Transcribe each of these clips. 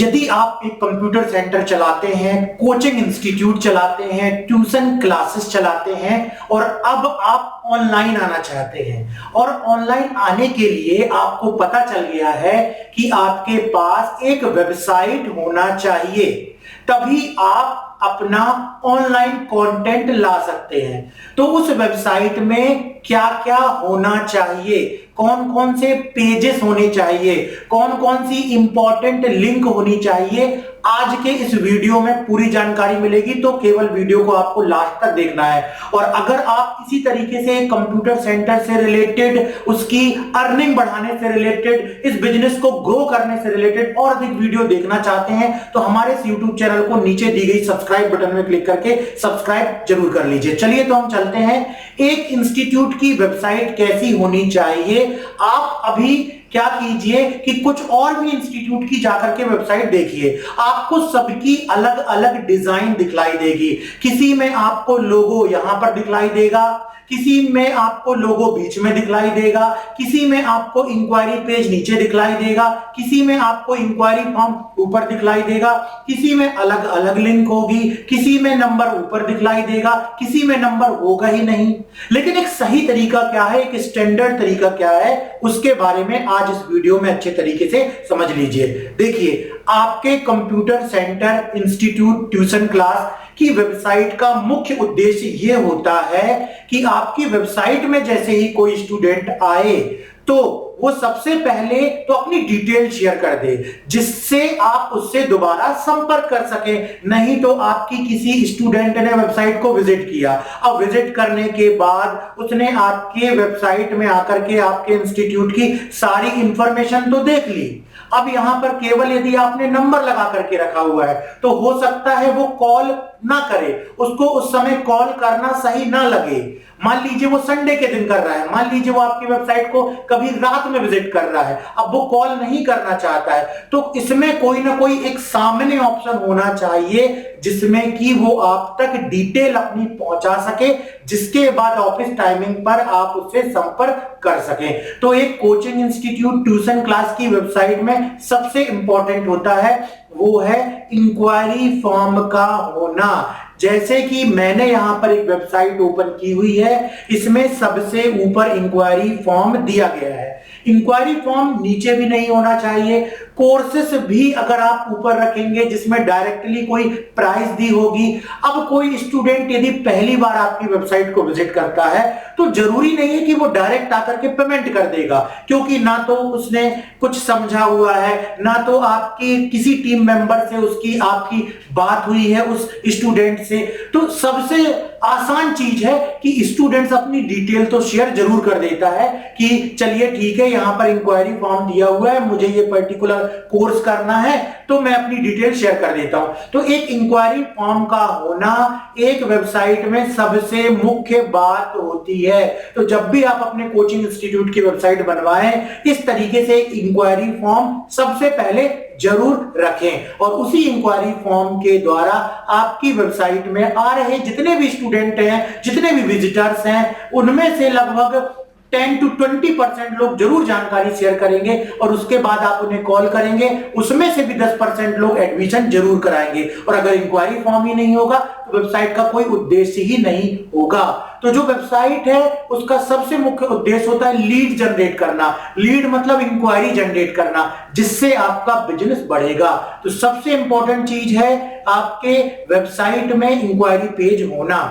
यदि आप एक कंप्यूटर सेंटर चलाते हैं, कोचिंग इंस्टीट्यूट चलाते हैं, ट्यूशन क्लासेस चलाते हैं और अब आप ऑनलाइन आना चाहते हैं और ऑनलाइन आने के लिए आपको पता चल गया है कि आपके पास एक वेबसाइट होना चाहिए, तभी आप अपना ऑनलाइन कंटेंट ला सकते हैं। तो उस वेबसाइट में क्या क्या होना चाहिए, कौन कौन से पेजेस होने चाहिए, कौन कौन सी इंपॉर्टेंट लिंक होनी चाहिए, आज के इस वीडियो में पूरी जानकारी मिलेगी। तो केवल वीडियो को आपको लास्ट तक देखना है। और अगर आप इसी तरीके से कंप्यूटर सेंटर से रिलेटेड, उसकी अर्निंग बढ़ाने से रिलेटेड, इस बिजनेस को ग्रो करने से रिलेटेड और अधिक वीडियो देखना चाहते हैं तो हमारे इस यूट्यूब चैनल को नीचे दी गई सब्सक्राइब बटन में क्लिक करके सब्सक्राइब जरूर कर लीजिए। चलिए तो हम चलते हैं, एक इंस्टीट्यूट की वेबसाइट कैसी होनी चाहिए। आप अभी क्या कीजिए कि कुछ और भी इंस्टीट्यूट की जाकर के वेबसाइट देखिए, आपको सबकी अलग अलग डिजाइन दिखलाई देगी। किसी में आपको लोगो यहां पर दिखलाई देगा, किसी में आपको लोगो बीच में दिखलाई देगा, किसी में आपको इंक्वायरी पेज नीचे दिखलाई देगा, किसी में आपको इंक्वायरी फॉर्म ऊपर दिखलाई देगा, किसी में अलग अलग लिंक होगी, किसी में नंबर ऊपर दिखलाई देगा, किसी में नंबर होगा ही नहीं। लेकिन एक सही तरीका क्या है, एक स्टैंडर्ड तरीका क्या है, उसके बारे में आज इस वीडियो में अच्छे तरीके से समझ लीजिए। देखिए, आपके computer centre, institute, tuition class की वेबसाइट का मुख्य उद्देश्य यह होता है कि आपकी वेबसाइट में जैसे ही कोई स्टूडेंट आए तो वो सबसे पहले तो अपनी डिटेल शेयर कर दे, जिससे आप उससे दोबारा संपर्क कर सके। नहीं तो आपकी किसी स्टूडेंट ने वेबसाइट को विजिट किया, अब विजिट करने के बाद उसने आपके वेबसाइट में आकर के आपके इंस्टीट्यूट की सारी इंफॉर्मेशन तो देख ली। अब यहां पर केवल यदि आपने नंबर लगा करके रखा हुआ है तो हो सकता है वो कॉल ना करे, उसको उस समय कॉल करना सही ना लगे। मान लीजिए वो संडे के दिन कर रहा है, मान लीजिए वो आपकी वेबसाइट को कभी रात में विजिट कर रहा है, अब वो कॉल नहीं करना चाहता है, तो इसमें कोई ना कोई एक सामने ऑप्शन होना चाहिए जिसमें कि वो आप तक डिटेल अपनी पहुंचा सके, जिसके बाद ऑफिस टाइमिंग पर आप उससे संपर्क कर सकें। तो एक कोचिंग इंस्टीट्यूट, ट्यूशन क्लास की वेबसाइट में सबसे इंपॉर्टेंट होता है वो है इंक्वायरी फॉर्म का होना। जैसे कि मैंने यहां पर एक वेबसाइट ओपन की हुई है, इसमें सबसे ऊपर इंक्वायरी फॉर्म दिया गया है। इंक्वायरी फॉर्म नीचे भी नहीं होना चाहिए। कोर्सेस भी अगर आप ऊपर रखेंगे जिसमें डायरेक्टली कोई प्राइस दी होगी। अब कोई स्टूडेंट यदि पहली बार आपकी वेबसाइट को विजिट करता है तो जरूरी नहीं है कि वो डायरेक्ट आकर के पेमेंट कर देगा, क्योंकि ना तो उसने कुछ समझा हुआ है, ना तो आपकी किसी टीम मेंबर से उसकी आपकी बात हुई है उस स्टूडेंट से। तो सबसे आसान चीज है कि स्टूडेंट्स अपनी डिटेल तो शेयर जरूर कर देता है कि चलिए ठीक है, यहां पर इंक्वायरी फॉर्म दिया हुआ है, मुझे ये पर्टिकुलर कोर्स करना है तो मैं अपनी डिटेल शेयर कर देता हूं। तो एक इंक्वायरी फॉर्म का होना एक वेबसाइट में सबसे मुख्य बात होती है। तो जब भी आप अपने कोचिंग इंस्टीट्यूट की वेबसाइट बनवाएं, इस तरीके से एक इंक्वायरी फॉर्म सबसे पहले जरूर रखें और उसी इंक्वायरी फॉर्म के द्वारा आपकी वेबसाइट में आ रहे जितने भी स्टूडेंट हैं, जितने भी विजिटर्स हैं, उनमें से लगभग 10 to 20% लोग जरूर जानकारी शेयर करेंगे और उसके बाद आप उन्हें कॉल करेंगे, उसमें से भी 10% लोग एडमिशन जरूर कराएंगे। और अगर इंक्वायरी फॉर्म ही नहीं होगा तो वेबसाइट का कोई उद्देश्य ही नहीं होगा। तो जो वेबसाइट है उसका सबसे मुख्य उद्देश्य होता है लीड जनरेट करना। लीड मतलब इंक्वायरी जनरेट करना, जिससे आपका बिजनेस बढ़ेगा। तो सबसे इंपॉर्टेंट चीज है आपके वेबसाइट में इंक्वायरी पेज होना।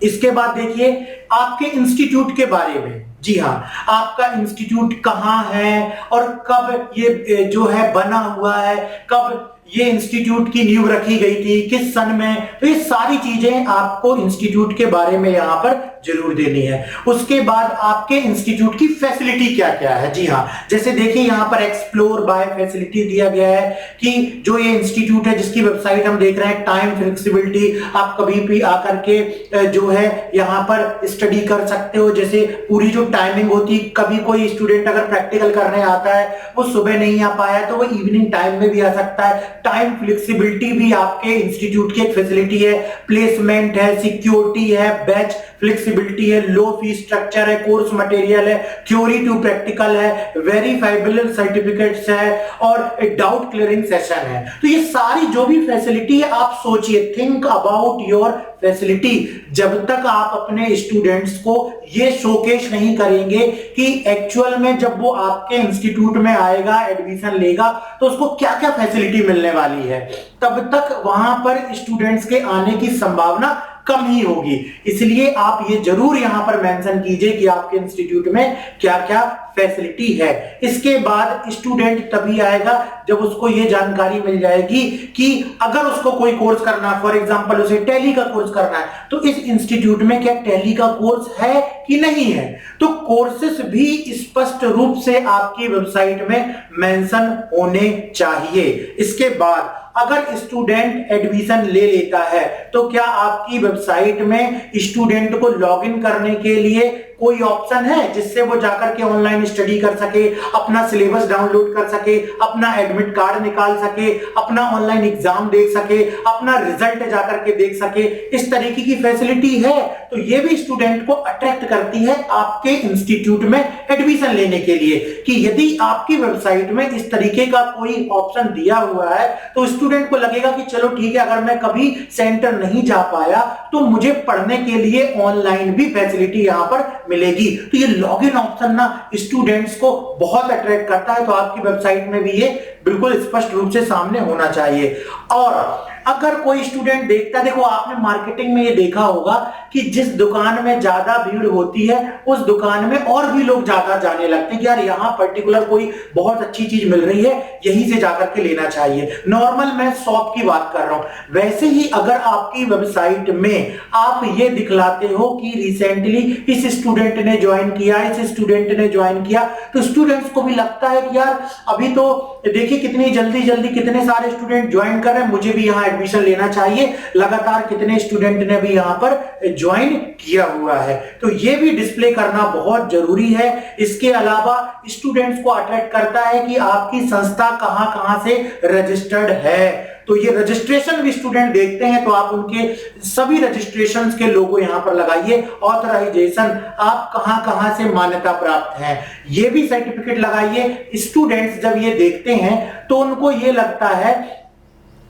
इसके बाद देखिए आपके इंस्टीट्यूट के बारे में। जी हाँ, आपका इंस्टीट्यूट कहां है और कब ये जो है बना हुआ है, कब ये इंस्टीट्यूट की नींव रखी गई थी, किस सन में, तो ये सारी चीजें आपको इंस्टीट्यूट के बारे में यहां पर जरूर देनी है। उसके बाद आपके इंस्टीट्यूट की फैसिलिटी क्या क्या है। जी हाँ, जैसे देखिए यहां पर एक्सप्लोर बाय फैसिलिटी दिया गया है कि जो ये इंस्टीट्यूट है जिसकी वेबसाइट हम देख रहे हैं, टाइम फ्लेक्सिबिलिटी, आप कभी भी आकर के जो है यहां पर स्टडी कर सकते हो। जैसे पूरी जो टाइमिंग होती, कभी कोई स्टूडेंट अगर प्रैक्टिकल करने आता है, वो सुबह नहीं आ पाया तो वो इवनिंग टाइम में भी आ सकता है। टाइम फ्लेक्सिबिलिटी भी आपके इंस्टीट्यूट की एक फैसिलिटी है। प्लेसमेंट है, सिक्योरिटी है, बैच फ्लेक्सिबिलिटी है, लो फीस स्ट्रक्चर है, कोर्स मटेरियल है, थ्योरी टू प्रैक्टिकल है, वेरीफाइबल सर्टिफिकेट्स है और डाउट क्लियरिंग सेशन है। तो ये सारी जो भी फैसिलिटी है, आप सोचिए, थिंक अबाउट योर फैसिलिटी। जब तक आप अपने स्टूडेंट्स को ये शोकेस नहीं करेंगे कि एक्चुअल में जब वो आपके इंस्टीट्यूट में आएगा, एडमिशन लेगा, तो उसको क्या क्या फैसिलिटी मिलने वाली है, तब तक वहां पर स्टूडेंट्स के आने की संभावना कम ही होगी। इसलिए आप ये जरूर यहां पर मेंशन कीजिए कि आपके इंस्टीट्यूट में क्या क्या फैसिलिटी है। इसके बाद स्टूडेंट तभी आएगा जब उसको ये जानकारी मिल जाएगी कि अगर उसको कोई कोर्स करना है, फॉर एग्जांपल उसे टैली का कोर्स करना है, तो इस इंस्टीट्यूट में क्या टैली का कोर्स है कि नहीं है। तो कोर्सेस भी स्पष्ट रूप से आपकी वेबसाइट में मेंशन होने चाहिए। इसके बाद अगर स्टूडेंट एडमिशन ले लेता है तो क्या आपकी वेबसाइट में स्टूडेंट को लॉगिन करने के लिए कोई ऑप्शन है जिससे वो जाकर के ऑनलाइन स्टडी कर सके, अपना सिलेबस डाउनलोड कर सके, अपना एडमिट कार्ड निकाल सके, अपना ऑनलाइन एग्जाम देख सके, अपना रिजल्ट जाकर के देख सके? इस तरीके की फैसिलिटी है। तो ये भी स्टूडेंट को अट्रैक्ट करती है आपके इंस्टीट्यूट में एडमिशन लेने के लिए कि यदि आपकी वेबसाइट में इस तरीके का कोई ऑप्शन दिया हुआ है तो स्टूडेंट को लगेगा कि चलो ठीक है, अगर मैं कभी सेंटर नहीं जा पाया तो मुझे पढ़ने के लिए ऑनलाइन भी फैसिलिटी यहां पर मिलेगी। तो ये लॉगिन ऑप्शन ना स्टूडेंट्स को बहुत अट्रैक्ट करता है। तो आपकी वेबसाइट में भी ये बिल्कुल स्पष्ट रूप से सामने होना चाहिए। और अगर कोई स्टूडेंट देखता, देखो आपने मार्केटिंग में ये देखा होगा कि जिस दुकान में ज्यादा भीड़ होती है उस दुकान में और भी लोग ज्यादा जाने लगते हैं कि यार यहां पर्टिकुलर कोई बहुत अच्छी चीज मिल रही है, यहीं से जाकर के लेना चाहिए। नॉर्मल मैं शॉप की बात कर रहा हूं। वैसे ही अगर आपकी वेबसाइट में आप ये दिखलाते हो कि रिसेंटली इस स्टूडेंट ने ज्वाइन किया, इस स्टूडेंट ने ज्वाइन किया, तो स्टूडेंट्स को भी लगता है कि यार अभी तो देखिए कितनी जल्दी जल्दी कितने सारे स्टूडेंट ज्वाइन कर रहे हैं, मुझे भी यहां एडमिशन लेना चाहिए। लगातार कितने स्टूडेंट ने भी यहां पर ज्वाइन किया हुआ है। तो ये भी डिस्प्ले करना बहुत जरूरी है। इसके अलावा स्टूडेंट्स को अट्रैक्ट करता है कि आपकी संस्था कहां कहां से रजिस्टर्ड है। तो ये रजिस्ट्रेशन भी स्टूडेंट देखते हैं, तो आप उनके सभी रजिस्ट्रेशन के लोगो यहां पर लगाइए। ऑथराइजेशन, आप कहां कहां से मान्यता प्राप्त हैं, ये भी सर्टिफिकेट लगाइए। स्टूडेंट्स जब ये देखते हैं तो उनको ये लगता है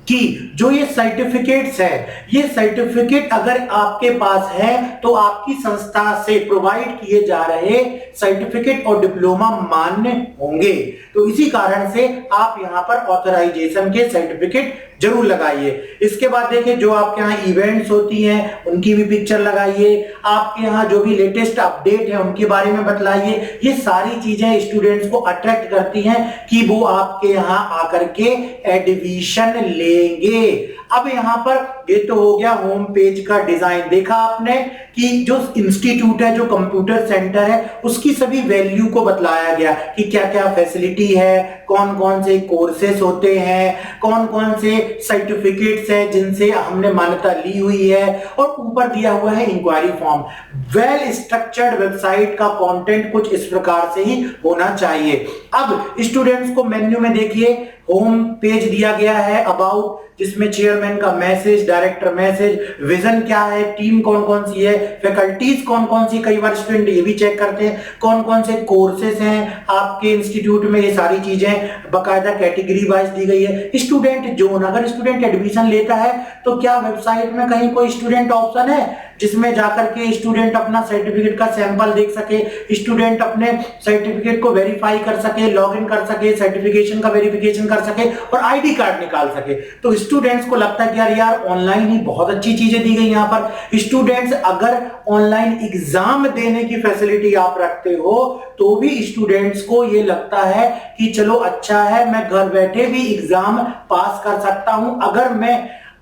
कि जो ये सर्टिफिकेट्स है, ये सर्टिफिकेट अगर आपके पास है तो आपकी संस्था से प्रोवाइड किए जा रहे सर्टिफिकेट और डिप्लोमा मान्य होंगे। तो इसी कारण से आप यहां पर ऑथराइजेशन के सर्टिफिकेट जरूर लगाइए। इसके बाद देखिए जो आपके यहाँ इवेंट्स होती हैं उनकी भी पिक्चर लगाइए। आपके यहाँ जो भी लेटेस्ट अपडेट है उनके बारे में बतलाइए। ये सारी चीजें स्टूडेंट्स को अट्रैक्ट करती हैं कि वो आपके यहाँ आकर के एडमिशन लेंगे। अब यहाँ पर ये तो हो गया होम पेज का डिजाइन। देखा आपने कि जो इंस्टीट्यूट है, जो कंप्यूटर सेंटर है, उसकी सभी वैल्यू को बतलाया गया कि क्या क्या फैसिलिटी है, कौन कौन से कोर्सेस होते हैं, कौन कौन से सर्टिफिकेट्स हैं जिनसे हमने मान्यता ली हुई है, और ऊपर दिया हुआ है inquiry form. Well structured website का कंटेंट कुछ इस प्रकार से ही होना चाहिए। अब स्टूडेंट्स को मेन्यू में देखिए होम पेज दिया गया है, अबाउट, जिसमें चेयरमैन का मैसेज, डायरेक्टर मैसेज, विजन क्या है, टीम कौन कौन सी है, फैकल्टीज कौन कौन सी, कई बार स्टूडेंट ये भी चेक करते हैं कौन कौन से कोर्सेज हैं आपके इंस्टीट्यूट में। ये सारी चीजें बाकायदा कैटेगरी वाइज दी गई है। स्टूडेंट जोन, अगर स्टूडेंट एडमिशन लेता है तो क्या वेबसाइट में कहीं कोई स्टूडेंट ऑप्शन है जिसमें जाकर के स्टूडेंट अपना सर्टिफिकेट का सैंपल देख सके, स्टूडेंट अपने सर्टिफिकेट को वेरीफाई कर सके, लॉगिन कर सके, सर्टिफिकेशन का वेरिफिकेशन कर सके और आईडी कार्ड निकाल सके। तो स्टूडेंट्स को लगता है कि यार ऑनलाइन ही बहुत अच्छी चीजें दी गई यहाँ पर। स्टूडेंट्स अगर ऑनलाइन एग्जाम देने की फैसिलिटी आप रखते हो तो भी स्टूडेंट्स को ये लगता है कि चलो अच्छा है, मैं घर बैठे भी एग्जाम पास कर सकता हूं। अगर मैं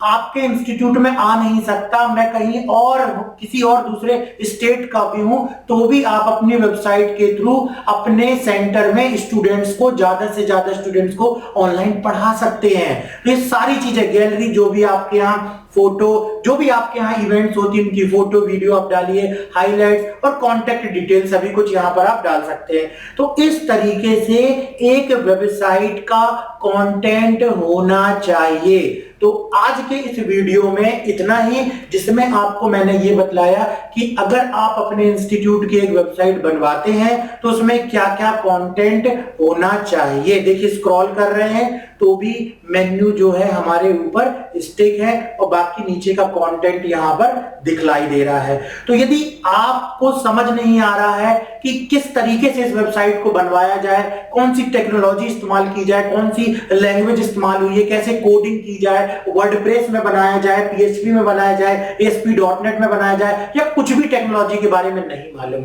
आपके इंस्टीट्यूट में आ नहीं सकता, मैं कहीं और किसी और दूसरे स्टेट का भी हूं, तो भी आप अपनी वेबसाइट के थ्रू अपने सेंटर में स्टूडेंट्स को, ज्यादा से ज्यादा स्टूडेंट्स को ऑनलाइन पढ़ा सकते हैं। तो ये सारी चीजें, गैलरी, जो भी आपके यहाँ फोटो, जो भी आपके यहाँ इवेंट्स होती है उनकी फोटो वीडियो आप डालिए, हाइलाइट्स और कॉन्टेक्ट डिटेल सभी कुछ यहाँ पर आप डाल सकते हैं। तो इस तरीके से एक वेबसाइट का कंटेंट होना चाहिए। तो आज के इस वीडियो में इतना ही, जिसमें आपको मैंने ये बतलाया कि अगर आप अपने इंस्टीट्यूट की एक वेबसाइट बनवाते हैं तो उसमें क्या क्या कंटेंट होना चाहिए। देखिए स्क्रॉल कर रहे हैं तो भी मेन्यू जो है हमारे ऊपर स्टिक है और बाकी नीचे का कंटेंट यहां पर दिखलाई दे रहा है। तो यदि आपको समझ नहीं आ रहा है कि किस तरीके से इस वेबसाइट को बनवाया जाए, कौन सी टेक्नोलॉजी इस्तेमाल की जाए, कौन सी लैंग्वेज इस्तेमाल हुई है, कैसे कोडिंग की जाए, वर्डप्रेस में बनाया जाए, पीएचपी में बनाया जाए, ASP.NET में बनाया जाए, या कुछ भी टेक्नोलॉजी के बारे में नहीं मालूम,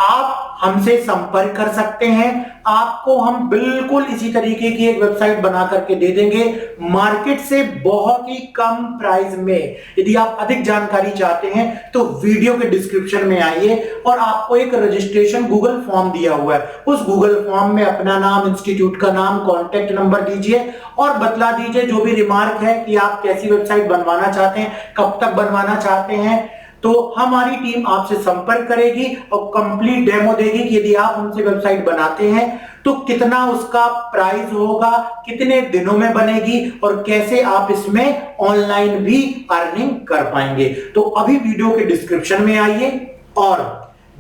आप हमसे संपर्क कर सकते हैं। आपको हम बिल्कुल इसी तरीके की एक वेबसाइट बना करके दे देंगे, मार्केट से बहुत ही कम प्राइस में। यदि आप अधिक जानकारी चाहते हैं तो वीडियो के डिस्क्रिप्शन में आइए और आपको एक रजिस्ट्रेशन गूगल फॉर्म दिया हुआ है, उस गूगल फॉर्म में अपना नाम, इंस्टीट्यूट का नाम, कॉन्टेक्ट नंबर दीजिए और बतला दीजिए जो भी रिमार्क है कि आप कैसी वेबसाइट बनवाना चाहते हैं, कब तक बनवाना चाहते हैं। तो हमारी टीम आपसे संपर्क करेगी और कंप्लीट डेमो देगी कि यदि आप हमसे वेबसाइट बनाते हैं तो कितना उसका प्राइस होगा, कितने दिनों में बनेगी और कैसे आप इसमें ऑनलाइन भी अर्निंग कर पाएंगे। तो अभी वीडियो के डिस्क्रिप्शन में आइए और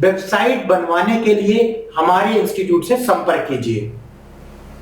वेबसाइट बनवाने के लिए हमारे इंस्टीट्यूट से संपर्क कीजिए।